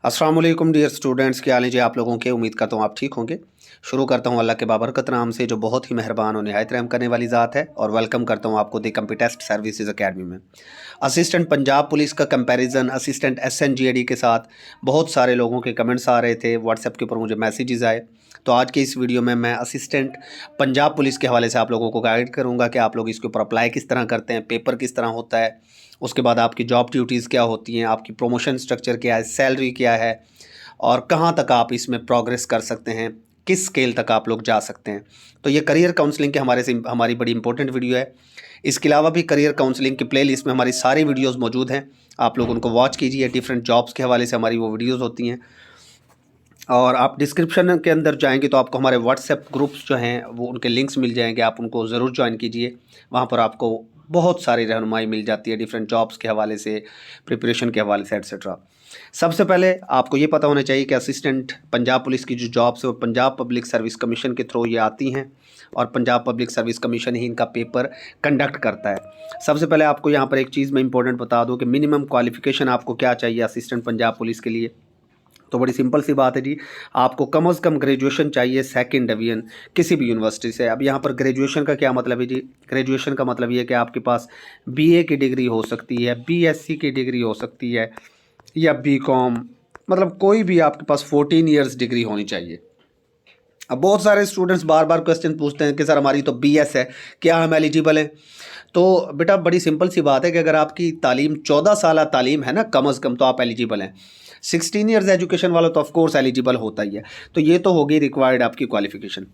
अस्सलाम वालेकुम dear students, क्या हाल है जी आप लोगों के। उम्मीद करता हूँ आप ठीक होंगे। शुरू करता हूँ अल्लाह के बाबरकत नाम से, जो बहुत ही मेहरबान और निहायत रहम करने वाली ज़ात है, और वेलकम करता हूँ आपको द कंप्यूटेस्ट सर्विसेज अकेडमी में। असिस्टेंट पंजाब पुलिस का कंपैरिजन असिस्टेंट एसएनजीएडी के साथ बहुत सारे लोगों के कमेंट्स आ रहे थे, व्हाट्सएप के ऊपर मुझे मैसेजेस आए। तो आज के इस वीडियो में मैं असिस्टेंट पंजाब पुलिस के हवाले से आप लोगों को गाइड करूँगा कि आप लोग इसके ऊपर अप्लाई किस तरह करते हैं, पेपर किस तरह होता है, उसके बाद आपकी जॉब ड्यूटीज़ क्या होती हैं, आपकी प्रोमोशन स्ट्रक्चर क्या है, सैलरी क्या है, और कहाँ तक आप इसमें प्रोग्रेस कर सकते हैं, किस स्केल तक आप लोग जा सकते हैं। तो ये करियर काउंसलिंग के हमारी बड़ी इंपॉर्टेंट वीडियो है। इसके अलावा भी करियर काउंसलिंग की प्लेलिस्ट में हमारी सारी वीडियोस मौजूद हैं, आप लोग उनको वॉच कीजिए। डिफरेंट जॉब्स के हवाले से हमारी वो वीडियोस होती हैं, और आप डिस्क्रिप्शन के अंदर जाएंगे तो आपको हमारे व्हाट्सएप ग्रुप्स जो हैं वो उनके लिंक्स मिल जाएंगे, आप उनको ज़रूर ज्वाइन कीजिए। वहाँ पर आपको बहुत सारी रहनुमाई मिल जाती है डिफरेंट जॉब्स के हवाले से, प्रिपरेशन के हवाले से, एट्सेट्रा। सबसे पहले आपको ये पता होना चाहिए कि असिस्टेंट पंजाब पुलिस की जो जॉब्स है वो पंजाब पब्लिक सर्विस कमीशन के थ्रू ये आती हैं, और पंजाब पब्लिक सर्विस कमीशन ही इनका पेपर कंडक्ट करता है। सबसे पहले आपको यहाँ पर एक चीज़ मैं इंपॉर्टेंट बता दूँ कि मिनिमम क्वालिफ़िकेशन आपको क्या चाहिए असिस्टेंट पंजाब पुलिस के लिए। तो बड़ी सिंपल सी बात है जी, आपको कम से कम ग्रेजुएशन चाहिए सेकंड डिवीजन किसी भी यूनिवर्सिटी से। अब यहाँ पर ग्रेजुएशन का क्या मतलब है जी, ग्रेजुएशन का मतलब ये है कि आपके पास बीए की डिग्री हो सकती है, बीएससी की डिग्री हो सकती है, या बीकॉम, मतलब कोई भी आपके पास 14 ईयर्स डिग्री होनी चाहिए। अब बहुत सारे स्टूडेंट्स बार बार क्वेश्चन पूछते हैं कि सर हमारी तो बीएस है, क्या हम एलिजिबल हैं। तो बेटा बड़ी सिंपल सी बात है कि अगर आपकी तालीम 14 साल तालीम है ना कम अज़ कम, तो आप एलिजिबल हैं। 16 ईयर्स एजुकेशन वाला तो ऑफ कोर्स एलिजिबल होता ही है। तो ये तो होगी रिक्वायर्ड आपकी क्वालिफिकेशन।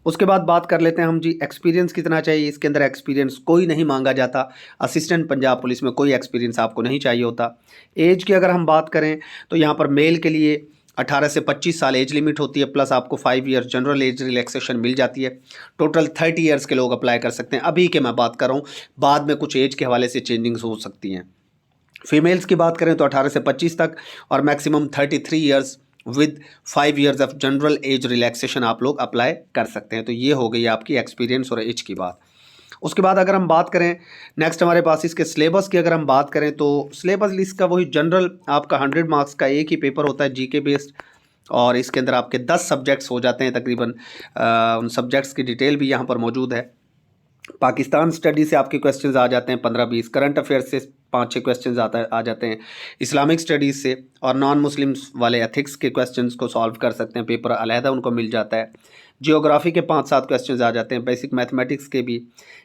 उसके बाद बात कर लेते हैं हम जी, एक्सपीरियंस कितना चाहिए। इसके अंदर एक्सपीरियंस कोई नहीं मांगा जाता, असिस्टेंट पंजाब पुलिस में कोई एक्सपीरियंस आपको नहीं चाहिए होता। एज की अगर हम बात करें तो यहाँ पर मेल के लिए 18 से 25 साल एज लिमिट होती है, प्लस आपको 5 ईयर जनरल एज रिलैक्सेशन मिल जाती है। टोटल 30 ईयर्स के लोग अप्लाई कर सकते हैं, अभी के मैं बात कर रहा हूँ, बाद में कुछ एज के हवाले से चेंजिंग्स हो सकती हैं। फीमेल्स की बात करें तो 18 से 25 तक, और maximum 33 years with 5 years of general age relaxation आप लोग अप्लाई कर सकते हैं। तो ये हो गई आपकी एक्सपीरियंस और एज की बात। उसके बाद अगर हम बात करें नेक्स्ट हमारे पास इसके सिलेबस की, अगर हम बात करें तो सिलेबस इसका वही जनरल आपका 100 मार्क्स का एक ही पेपर होता है जीके बेस्ड, और इसके अंदर आपके 10 सब्जेक्ट्स हो जाते हैं तकरीबन। उन सब्जेक्ट्स की डिटेल भी यहाँ पर मौजूद है। पाकिस्तान स्टडी से आपके क्वेश्चंस आ जाते हैं 15-20, करंट अफेयर्स से 5-6 क्वेश्चंस आ जाते हैं, इस्लामिक स्टडीज़ से, और नॉन मुस्लिम्स वाले एथिक्स के क्वेश्चंस को सॉल्व कर सकते हैं, पेपर अलहदा उनको मिल जाता है। जियोग्राफी के 5-7 क्वेश्चंस आ जाते हैं, बेसिक मैथमेटिक्स के भी,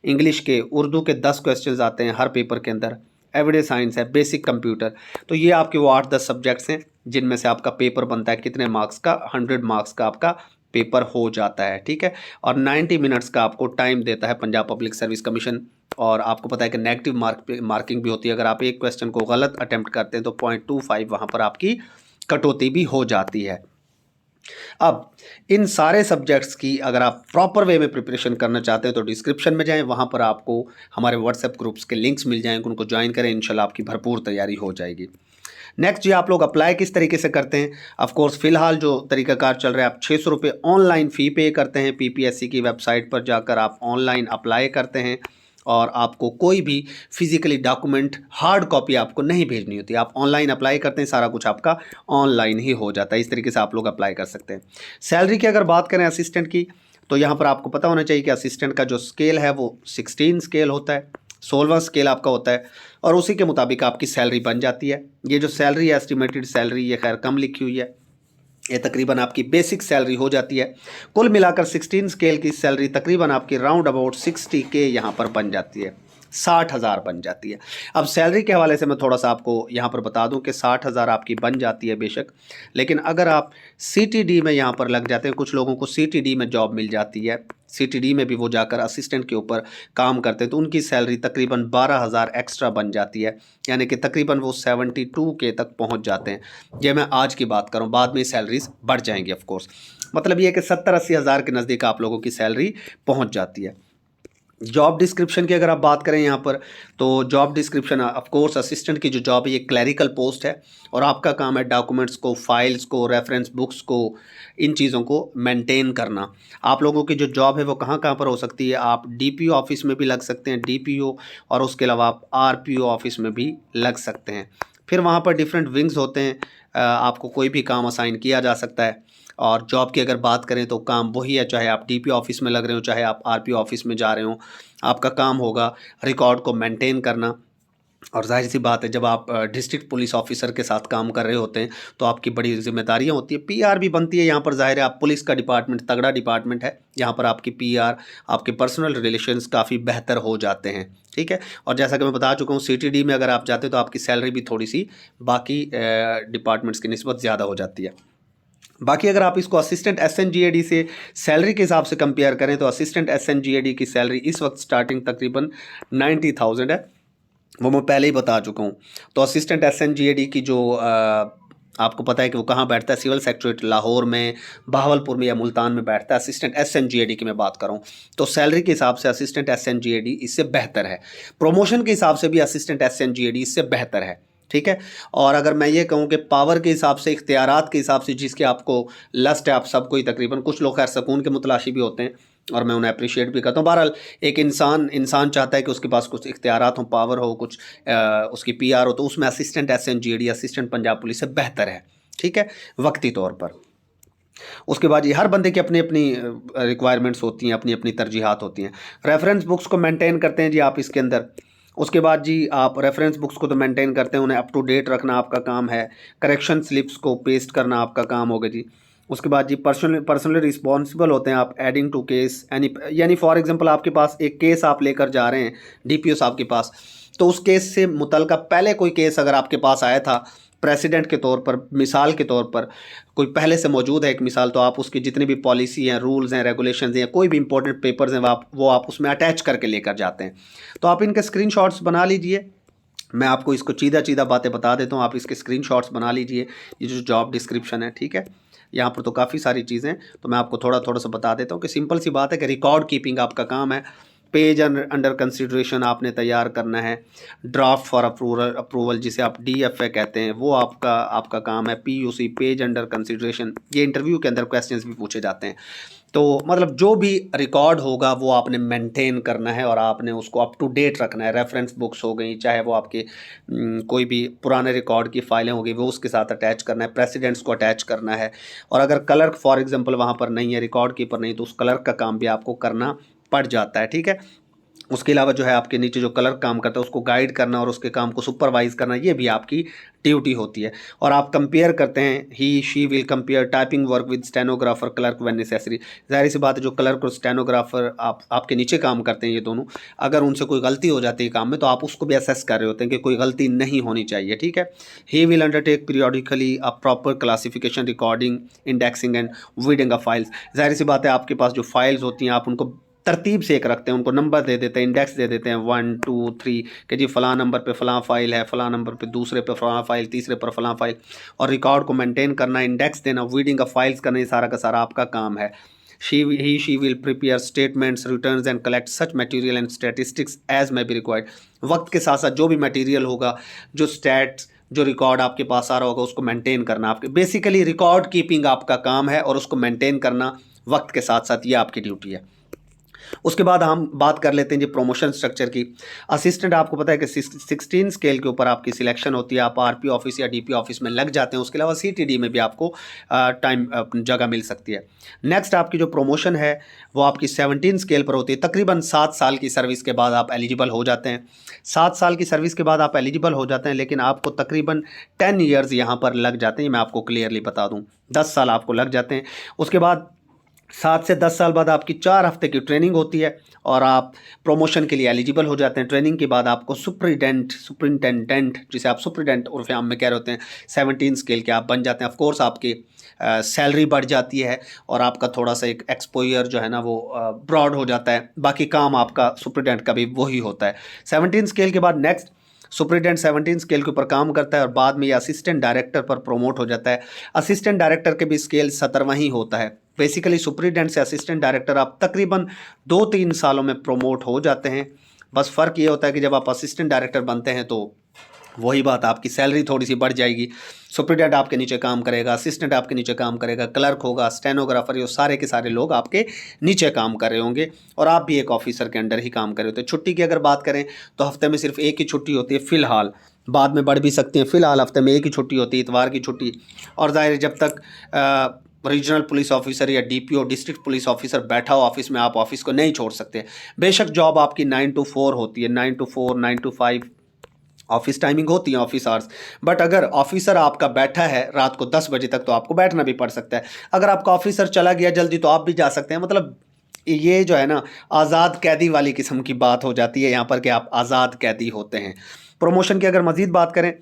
इंग्लिश के, उर्दू के 10 क्वेश्चंस आते हैं हर पेपर के अंदर। एवरीडे साइंस है, बेसिक कंप्यूटर। तो ये आपके वो 8-10 सब्जेक्ट्स हैं जिनमें से आपका पेपर बनता है कितने मार्क्स का, 100 मार्क्स का आपका पेपर हो जाता है, ठीक है। और 90 मिनट्स का आपको टाइम देता है पंजाब पब्लिक सर्विस कमीशन। और आपको पता है कि नेगेटिव मार्किंग भी होती है, अगर आप एक क्वेश्चन को गलत अटेम्प्ट करते हैं तो 0.25 वहाँ पर आपकी कटौती भी हो जाती है। अब इन सारे सब्जेक्ट्स की अगर आप प्रॉपर वे में प्रिपरेशन करना चाहते हैं तो डिस्क्रिप्शन में जाएं, वहाँ पर आपको हमारे व्हाट्सएप ग्रुप्स के लिंक्स मिल जाएंगे, उनको ज्वाइन करें, इंशाल्लाह आपकी भरपूर तैयारी हो जाएगी। नेक्स्ट जी, आप लोग अप्लाई किस तरीके से करते हैं। ऑफ कोर्स फिलहाल जो तरीकाकार चल रहा है, आप 600 रुपये ऑनलाइन फ़ी पे करते हैं, पीपीएससी की वेबसाइट पर जाकर आप ऑनलाइन अप्लाई करते हैं, और आपको कोई भी फिजिकली डॉक्यूमेंट हार्ड कॉपी आपको नहीं भेजनी होती, आप ऑनलाइन अप्लाई करते हैं, सारा कुछ आपका ऑनलाइन ही हो जाता है। इस तरीके से आप लोग अप्लाई कर सकते हैं। सैलरी की अगर बात करें असिस्टेंट की, तो यहाँ पर आपको पता होना चाहिए कि असिस्टेंट का जो स्केल है वो 16 स्केल होता है, 16वां स्केल आपका होता है, और उसी के मुताबिक आपकी सैलरी बन जाती है। ये जो सैलरी है, एस्टिमेटेड सैलरी, ये खैर कम लिखी हुई है, ये तकरीबन आपकी बेसिक सैलरी हो जाती है। कुल मिलाकर 16 स्केल की सैलरी तकरीबन आपकी राउंड अबाउट 60K यहाँ पर बन जाती है, 60,000 बन जाती है। अब सैलरी के हवाले से मैं थोड़ा सा आपको यहाँ पर बता दूँ कि 60,000 आपकी बन जाती है बेशक, लेकिन अगर आप CTD में यहाँ पर लग जाते हैं, कुछ लोगों को CTD में जॉब मिल जाती है, CTD में भी वो जाकर असिस्टेंट के ऊपर काम करते हैं, तो उनकी सैलरी तकरीबन 12,000 एक्स्ट्रा बन जाती है, यानी कि तकरीबन वो 72K तक पहुँच जाते हैं। ये मैं आज की बात करूँ, बाद में सैलरीज बढ़ जाएंगी ऑफ कोर्स। मतलब ये है कि 70-80 हज़ार के नज़दीक आप लोगों की सैलरी पहुँच जाती है। जॉब डिस्क्रिप्शन की अगर आप बात करें यहाँ पर, तो job description of course assistant की जो जॉब है ये क्लैरिकल पोस्ट है, और आपका काम है डॉक्यूमेंट्स को, फाइल्स को, रेफरेंस बुक्स को, इन चीज़ों को मेंटेन करना। आप लोगों की जो जॉब है वो कहाँ कहाँ पर हो सकती है, आप DPO ऑफिस में भी लग सकते हैं, DPO, और उसके अलावा आप RPO ऑफिस में भी लग सकते हैं। फिर वहाँ पर डिफरेंट विंग्स होते हैं, आपको कोई भी काम असाइन किया जा सकता है। और जॉब की अगर बात करें तो काम वही है, चाहे आप डीपी ऑफिस में लग रहे हो, चाहे आप आरपी ऑफिस में जा रहे हो, आपका काम होगा रिकॉर्ड को मेंटेन करना। और ज़ाहिर सी बात है, जब आप डिस्ट्रिक्ट पुलिस ऑफिसर के साथ काम कर रहे होते हैं तो आपकी बड़ी जिम्मेदारियां होती है, पीआर भी बनती है। यहाँ पर ज़ाहिर है आप पुलिस का डिपार्टमेंट तगड़ा डिपार्टमेंट है, यहाँ पर आपकी पीआर, आपके पर्सनल रिलेशंस काफ़ी बेहतर हो जाते हैं, ठीक है। और जैसा कि मैं बता चुका हूँ, सीटीडी में अगर आप जाते हो तो आपकी सैलरी भी थोड़ी सी बाकी डिपार्टमेंट्स की निस्बत ज़्यादा हो जाती है। बाकी अगर आप इसको असिस्टेंट एसएनजीएडी से सैलरी के हिसाब से कंपेयर करें तो असिस्टेंट एसएनजीएडी की सैलरी इस वक्त स्टार्टिंग तकरीबन 90,000 है, वो मैं पहले ही बता चुका हूँ। तो असिस्टेंट एसएनजीएडी की जो आपको पता है कि वो कहाँ बैठता है, सिविल सेक्रेटरीट लाहौर में, बहावलपुर में या मुल्तान में बैठता है। असिस्टेंट एसएनजीएडी की मैं बात कर रहा हूँ, तो सैलरी के हिसाब से असिस्टेंट एसएनजीएडी इससे बेहतर है। प्रमोशन के हिसाब से भी असिस्टेंट एसएनजीएडी इससे बेहतर है, ठीक है। और अगर मैं ये कहूँ कि पावर के हिसाब से, इख्तियारात के हिसाब से, जिसके आपको लस्ट है, आप सबको ही तकरीबन, कुछ लोग खैर सुकून के मुतलाशी भी होते हैं और मैं उन्हें अप्रिशिएट भी करता हूँ। बहरहाल एक इंसान चाहता है कि उसके पास कुछ इख्तियारात हो, पावर हो, कुछ उसकी पीआर हो, तो उसमें असिस्टेंट एसएनजीएडी, असिस्टेंट पंजाब पुलिस से बेहतर है, ठीक है, वक्ती तौर पर। उसके बाद ये हर बंदे की अपनी अपनी रिक्वायरमेंट्स होती हैं, अपनी अपनी तरजीहात होती हैं। रेफरेंस बुक्स को मेंटेन करते हैं जी आप इसके अंदर। उसके बाद जी आप रेफरेंस बुक्स को तो मेंटेन करते हैं, उन्हें अप टू डेट रखना आपका काम है। करेक्शन स्लिप्स को पेस्ट करना आपका काम होगा जी। उसके बाद जी पर्सनली रिस्पॉन्सिबल होते हैं आप एडिंग टू केस यानी फॉर एग्जांपल आपके पास एक केस आप लेकर जा रहे हैं डीपीओ साहब के पास, तो उस केस से मुतल्लिका पहले कोई केस अगर आपके पास आया था प्रेसिडेंट के तौर पर, मिसाल के तौर पर कोई पहले से मौजूद है एक मिसाल, तो आप उसकी जितनी भी पॉलिसी हैं, रूल्स हैं, रेगुलेशंस हैं, कोई भी इंपॉर्टेंट पेपर्स हैं, वो आप उसमें अटैच करके लेकर जाते हैं। तो आप इनके स्क्रीनशॉट्स बना लीजिए। मैं आपको इसको चीदा बातें बता देता हूँ, आप इसके स्क्रीनशॉट्स बना लीजिए। ये जो जॉब डिस्क्रिप्शन है, ठीक है, यहाँ पर तो काफ़ी सारी चीज़ें, तो मैं आपको थोड़ा सा बता देता हूँ कि सिंपल सी बात है कि रिकॉर्ड कीपिंग आपका काम है। पेज अंडर कंसिडरेशन आपने तैयार करना है। ड्राफ्ट फॉर अप्रूवल जिसे आप डीएफए कहते हैं, वो आपका काम है। पीयूसी, पेज अंडर कंसिडरेशन, ये इंटरव्यू के अंदर क्वेश्चंस भी पूछे जाते हैं। तो मतलब जो भी रिकॉर्ड होगा वो आपने मेंटेन करना है और आपने उसको अप टू डेट रखना है। रेफरेंस बुक्स हो गई, चाहे वो आपके कोई भी पुराने रिकॉर्ड की फाइलें हो गई, वो उसके साथ अटैच करना है। प्रेसिडेंट्स को अटैच करना है। और अगर क्लर्क फॉर एग्जांपल वहाँ पर नहीं है, रिकॉर्ड कीपर नहीं, तो उस क्लर्क का काम भी आपको करना पड़ जाता है, ठीक है। उसके अलावा जो है आपके नीचे जो क्लर्क काम करता है उसको गाइड करना और उसके काम को सुपरवाइज करना, ये भी आपकी ड्यूटी होती है। और आप कंपेयर करते हैं, he she will compare typing work with stenographer clerk when necessary. जाहिर सी बात है, जो क्लर्क और स्टेनोग्राफर आपके नीचे काम करते हैं, ये दोनों, अगर उनसे कोई गलती हो जाती है काम में तो आप उसको भी असेस कर रहे होते हैं कि कोई गलती नहीं होनी चाहिए, ठीक है। He will undertake periodically a proper classification, recording, indexing and weeding of files. जाहिर सी बात है, आपके पास जो फाइल्स होती हैं आप उनको तरतीब से एक रखते हैं, उनको नंबर दे देते हैं, इंडेक्स दे देते हैं 1 2 3 कि जी फ़लाँ नंबर पे फ़लाँ फाइल है, फ़लाँ नंबर पे दूसरे पे फ़लाँ फाइल, तीसरे पर फ़लाँ फाइल। और रिकॉर्ड को मेंटेन करना, इंडेक्स देना, वीडिंग ऑफ फाइल्स करना, ये सारा का सारा आपका काम है। She will prepare statements, returns and collect such material and statistics as may be required. वक्त के साथ साथ जो भी मटेरियल होगा, जो स्टैट्स, जो रिकॉर्ड आपके पास आ रहा होगा, उसको मेंटेन करना आपके, बेसिकली रिकॉर्ड कीपिंग आपका काम है और उसको मेंटेन करना वक्त के साथ साथ, ये आपकी ड्यूटी है। उसके बाद हम बात कर लेते हैं जी प्रमोशन स्ट्रक्चर की। असिस्टेंट आपको पता है कि 16 स्केल के ऊपर आपकी सिलेक्शन होती है, आप आरपी ऑफिस या डीपी ऑफिस में लग जाते हैं। उसके अलावा सीटीडी में भी आपको टाइम जगह मिल सकती है। नेक्स्ट आपकी जो प्रमोशन है वो आपकी 17 स्केल पर होती है। तकरीबन 7 साल की सर्विस के बाद आप एलिजिबल हो जाते हैं। 7 साल की सर्विस के बाद आप एलिजिबल हो जाते हैं, लेकिन आपको तकरीबन 10 ईयर्स यहाँ पर लग जाते हैं। मैं आपको क्लियरली बता दूँ, 10 साल आपको लग जाते हैं। उसके बाद 7 से 10 साल बाद आपकी 4 हफ्ते की ट्रेनिंग होती है और आप प्रमोशन के लिए एलिजिबल हो जाते हैं। ट्रेनिंग के बाद आपको सुपरिटेंडेंट, जिसे आप सुपरिटेंडेंट उर्फ आम में कह रहे होते हैं, 17 स्केल के आप बन जाते हैं। ऑफ कोर्स आपकी सैलरी बढ़ जाती है और आपका थोड़ा सा एक एक्सपोजर जो है ना वो ब्रॉड हो जाता है। बाकी काम आपका सुपरिटेंडेंट का भी वही होता है। 17 स्केल के बाद नेक्स्ट सुपरिटेंडेंट 17 स्केल के ऊपर काम करता है और बाद में ये असिस्टेंट डायरेक्टर पर प्रोमोट हो जाता है। असिस्टेंट डायरेक्टर के भी स्केल 17वां ही होता है। बेसिकली सुपरिटेंडेंट से असिस्टेंट डायरेक्टर आप तकरीबन 2-3 सालों में प्रोमोट हो जाते हैं। बस फ़र्क ये होता है कि जब आप असिस्टेंट डायरेक्टर बनते हैं तो वही बात, आपकी सैलरी थोड़ी सी बढ़ जाएगी। सुपरिटेंडेंट आपके नीचे काम करेगा, असिस्टेंट आपके नीचे काम करेगा, क्लर्क होगा, स्टेनोग्राफर, ये सारे के सारे लोग आपके नीचे काम कर रहे होंगे और आप भी एक ऑफिसर के अंडर ही काम कर रहे होते हैं। छुट्टी की अगर बात करें तो हफ्ते में सिर्फ एक ही छुट्टी होती है फ़िलहाल, बाद में बढ़ भी सकती हैं। फ़िलहाल हफ्ते में एक ही छुट्टी होती है, इतवार की छुट्टी। और ज़ाहिर है जब तक रीजनल पुलिस ऑफिसर या डीपीओ डिस्ट्रिक्ट पुलिस ऑफिसर बैठा हो ऑफिस में, आप ऑफिस को नहीं छोड़ सकते। बेशक जॉब आपकी 9 to 4 होती है, 9 to 4, 9 to 5 ऑफिस टाइमिंग होती है, ऑफिस आवर्स। बट अगर ऑफिसर आपका बैठा है रात को 10 बजे तक, तो आपको बैठना भी पड़ सकता है। अगर आपका ऑफिसर चला गया जल्दी तो आप भी जा सकते हैं। मतलब ये जो है ना, आज़ाद कैदी वाली किस्म की बात हो जाती है यहाँ पर कि आप आज़ाद कैदी होते हैं। प्रमोशन की अगर मज़ीद बात करें,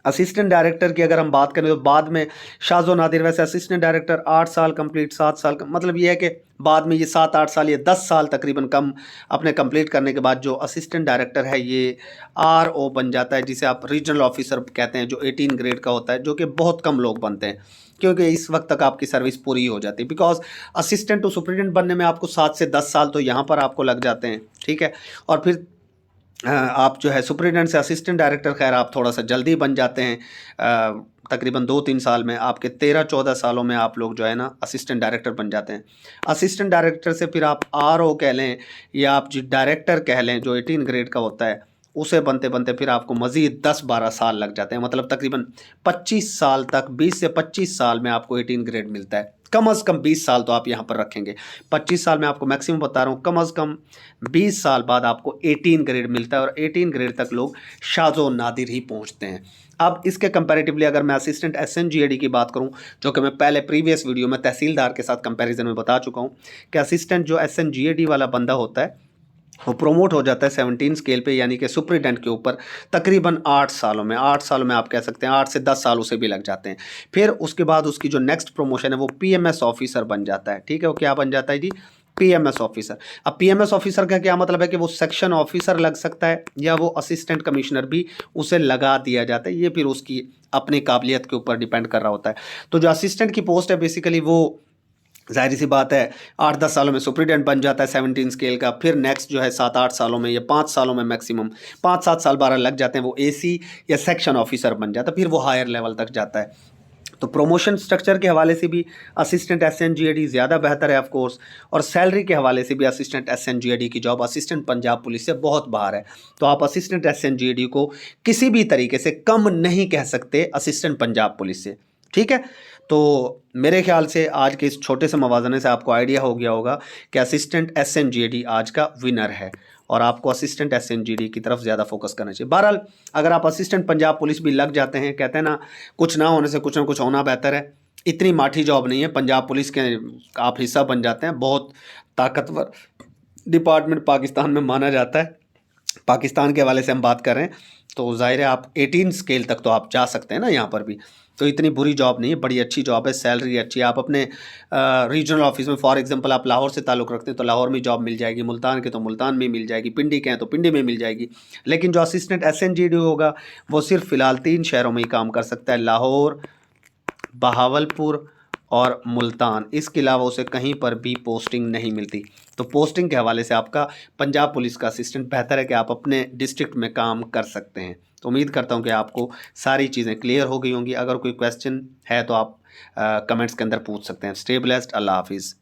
असिस्टेंट डायरेक्टर की अगर हम बात करें तो बाद में शाज़ो नादिर, वैसे असिस्टेंट डायरेक्टर 8 साल कंप्लीट, 7 साल मतलब ये है कि बाद में ये 7-8 साल, ये 10 साल तकरीबन कम अपने कंप्लीट करने के बाद जो असिस्टेंट डायरेक्टर है ये आरओ बन जाता है, जिसे आप रीजनल ऑफिसर कहते हैं, जो 18 ग्रेड का होता है, जो कि बहुत कम लोग बनते हैं क्योंकि इस वक्त तक आपकी सर्विस पूरी हो जाती है। बिकॉज असिस्टेंट टू सुपरिटेंडेंट बनने में आपको 7 से 10 साल तो यहाँ पर आपको लग जाते हैं, ठीक है। और फिर आप जो है सुपरिटेंडेंट से असिस्टेंट डायरेक्टर, खैर आप थोड़ा सा जल्दी बन जाते हैं, तकरीबन 2-3 साल में, आपके 13-14 सालों में आप लोग जो है ना असिस्टेंट डायरेक्टर बन जाते हैं। असिस्टेंट डायरेक्टर से फिर आप आरओ कह लें या आप जो डायरेक्टर कह लें, जो 18 ग्रेड का होता है, उसे बनते बनते फिर आपको मज़ीद 10-12 साल लग जाते हैं। मतलब तकरीबन 25 साल तक, 20 से 25 साल में आपको 18 ग्रेड मिलता है। कम अज़ कम 20 साल तो आप यहाँ पर रखेंगे। 25 साल में आपको मैक्सिमम बता रहा हूँ, कम अज़ कम 20 साल बाद आपको 18 ग्रेड मिलता है और 18 ग्रेड तक लोग शाज़ो नादिर ही पहुँचते हैं। अब इसके कंपैरेटिवली अगर मैं असिस्टेंट एसएनजीएडी की बात करूं, जो कि मैं पहले प्रीवियस वीडियो में तहसीलदार के साथ कंपैरिजन में बता चुका हूं कि असिस्टेंट जो एसएनजीएडी वाला बंदा होता है वो प्रोमोट हो जाता है 17 स्केल पे, यानी कि सुपरिटेंडेंट के ऊपर तकरीबन 8 सालों में। 8 सालों में आप कह सकते हैं 8 से 10 साल उसे भी लग जाते हैं। फिर उसके बाद उसकी जो नेक्स्ट प्रमोशन है वो पीएमएस ऑफिसर बन जाता है, ठीक है। वो क्या बन जाता है जी? PMS officer. अब पीएमएस ऑफिसर का क्या मतलब है कि वो सेक्शन ऑफिसर लग सकता है या वो असिस्टेंट कमिश्नर भी उसे लगा दिया जाता है। ये फिर उसकी अपनी काबिलियत के ऊपर डिपेंड कर रहा होता है। तो जो असिस्टेंट की पोस्ट है बेसिकली वो ज़ाहिर सी बात है 8-10 सालों में सुपरिटेंडेंट बन जाता है 17 स्केल का। फिर नेक्स्ट जो है 7-8 सालों में या 5 सालों में, मैक्सिमम 5-7 साल 12 लग जाते हैं, वो एसी या सेक्शन ऑफिसर बन जाता है। फिर वो हायर लेवल तक जाता है। तो प्रोमोशन स्ट्रक्चर के हवाले से भी असिस्टेंट एसएनजीएडी ज़्यादा बेहतर है ऑफ कोर्स, और सैलरी के हवाले से भी असिस्टेंट एसएनजीएडी की जॉब असिस्टेंट पंजाब पुलिस से बहुत बाहर है। तो आप असिस्टेंट एसएनजीएडी को किसी भी तरीके से कम नहीं कह सकते असिस्टेंट पंजाब पुलिस से, ठीक है। तो मेरे ख्याल से आज के इस छोटे से मवाज़ने से आपको आइडिया हो गया होगा कि असिस्टेंट एसएनजीएडी आज का विनर है और आपको असिस्टेंट एसएनजीएडी की तरफ ज़्यादा फोकस करना चाहिए। बहरहाल अगर आप असिस्टेंट पंजाब पुलिस भी लग जाते हैं, कहते हैं ना कुछ ना होने से कुछ ना कुछ होना बेहतर है, इतनी माठी जॉब नहीं है। पंजाब पुलिस के आप हिस्सा बन जाते हैं, बहुत ताकतवर डिपार्टमेंट पाकिस्तान में माना जाता है। पाकिस्तान के हवाले से हम बात कर रहे हैं तो जाहिर है आप 18 स्केल तक तो आप जा सकते हैं ना यहाँ पर भी। तो इतनी बुरी जॉब नहीं है, बड़ी अच्छी जॉब है, सैलरी अच्छी है। आप अपने रीजनल ऑफिस में फॉर एग्जांपल आप लाहौर से ताल्लुक़ रखते हैं तो लाहौर में जॉब मिल जाएगी, मुल्तान के तो मुल्तान में मिल जाएगी, पिंडी के हैं तो पिंडी में मिल जाएगी। लेकिन जो असिस्टेंट एसएनजीडी होगा वो सिर्फ फ़िलहाल 3 शहरों में ही काम कर सकता है, लाहौर, बहावलपुर और मुल्तान। इसके अलावा उसे कहीं पर भी पोस्टिंग नहीं मिलती। तो पोस्टिंग के हवाले से आपका पंजाब पुलिस का असिस्टेंट बेहतर है कि आप अपने डिस्ट्रिक्ट में काम कर सकते हैं। तो उम्मीद करता हूं कि आपको सारी चीज़ें क्लियर हो गई होंगी। अगर कोई क्वेश्चन है तो आप कमेंट्स के अंदर पूछ सकते हैं। स्टे ब्लेस्ड, अल्लाह हाफिज़।